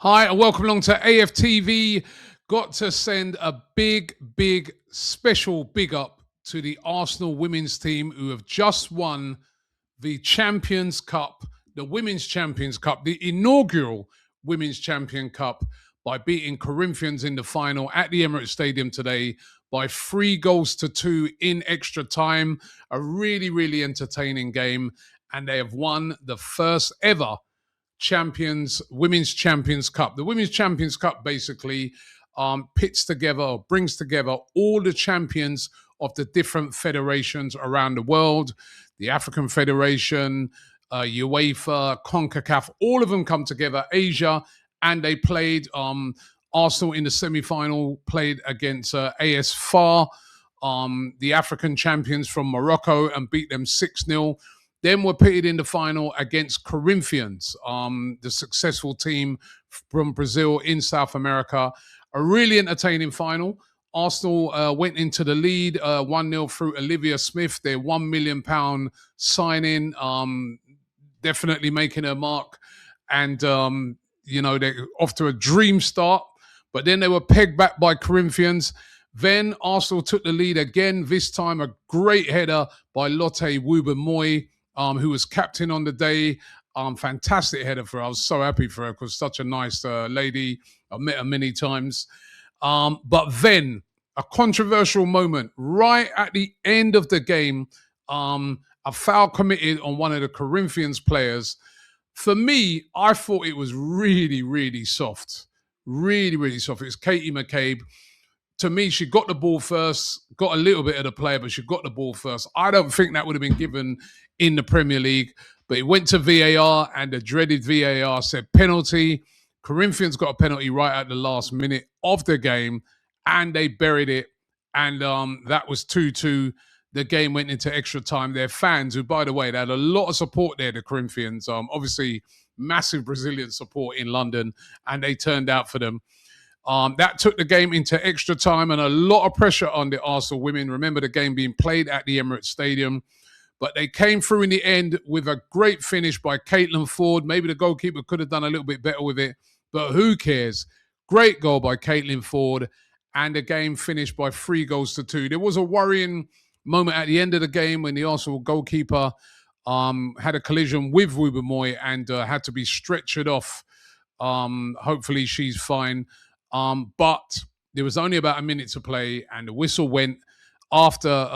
Hi, and welcome along to AFTV. Got to send a big, special big up to the Arsenal women's team who have just won the Champions Cup, the Women's Champions Cup, the inaugural Women's Champion Cup by beating Corinthians in the final at the Emirates Stadium today by 3-2 in extra time. A really entertaining game, and they have won the first ever Women's Champions Cup. The Women's Champions Cup basically pits together or brings together all the champions of the different federations around the world. The African Federation, UEFA, CONCACAF, all of them come together, Asia, and they played Arsenal in the semi-final, played against AS FAR, the African champions from Morocco, and beat them 6-0. Then we're pitted in the final against Corinthians, the successful team from Brazil in South America. A really entertaining final. Arsenal went into the lead 1-0 through Olivia Smith, their £1 million signing, definitely making her mark. And, they're off to a dream start. But then they were pegged back by Corinthians. Then Arsenal took the lead again, this time a great header by Lotte Wubben-Moy, who was captain on the day. Fantastic header for her. I was so happy for her because such a nice lady. I've met her many times. But then a controversial moment right at the end of the game, a foul committed on one of the Corinthians players. For me, I thought it was really soft. Really soft. It was Katie McCabe. To me, she got the ball first, got a little bit of the play, but she got the ball first. I don't think that would have been given in the Premier League, but it went to VAR, and the dreaded VAR said penalty. Corinthians got a penalty right at the last minute of the game, and they buried it, and that was 2-2. The game went into extra time. Their fans, who, by the way, they had a lot of support there, the Corinthians, obviously massive Brazilian support in London, and they turned out for them. That took the game into extra time and a lot of pressure on the Arsenal women. Remember the game being played at the Emirates Stadium. But they came through in the end with a great finish by Caitlin Ford. Maybe the goalkeeper could have done a little bit better with it, but who cares? Great goal by Caitlin Ford, and the game finished by 3-2. There was a worrying moment at the end of the game when the Arsenal goalkeeper had a collision with Wubben-Moy and had to be stretchered off. Hopefully she's fine. But there was only about a minute to play, and the whistle went after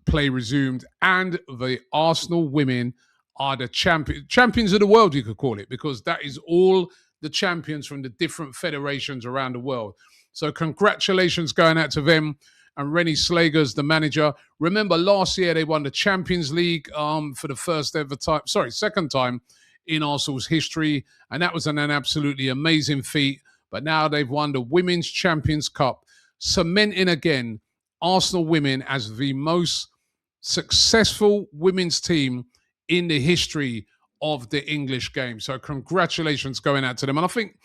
play resumed, and the Arsenal women are the champions of the world, you could call it, because that is all the champions from the different federations around the world. So congratulations going out to them and Rennie Slagers, the manager. Remember, last year they won the Champions League for the second time in Arsenal's history, and that was an absolutely amazing feat. But now they've won the Women's Champions Cup, cementing again Arsenal women as the most successful women's team in the history of the English game. So congratulations going out to them. And I think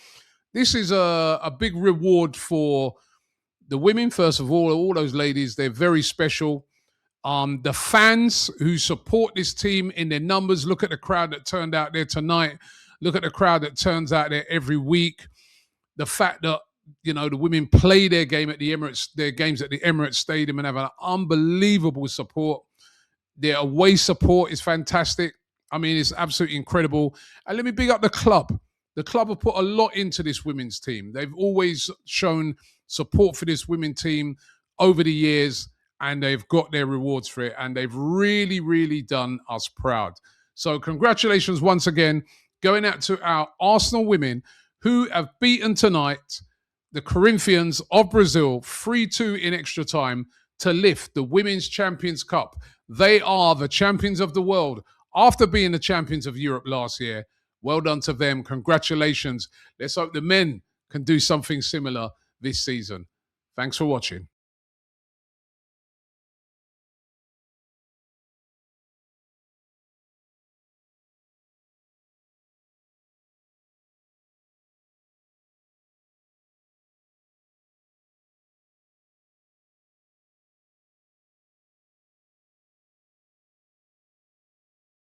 this is a big reward for the women, first of all those ladies. They're very special. The fans who support this team in their numbers, look at the crowd that turned out there tonight. Look at the crowd that turns out there every week. The fact that, the women play their games at the Emirates Stadium and have an unbelievable support. Their away support is fantastic. I mean, it's absolutely incredible. And let me big up the club. The club have put a lot into this women's team. They've always shown support for this women's team over the years, and they've got their rewards for it. And they've really done us proud. So congratulations once again going out to our Arsenal women, who have beaten tonight the Corinthians of Brazil 3-2 in extra time to lift the Women's Champions Cup. They are the champions of the world after being the champions of Europe last year. Well done to them. Congratulations. Let's hope the men can do something similar this season. Thanks for watching.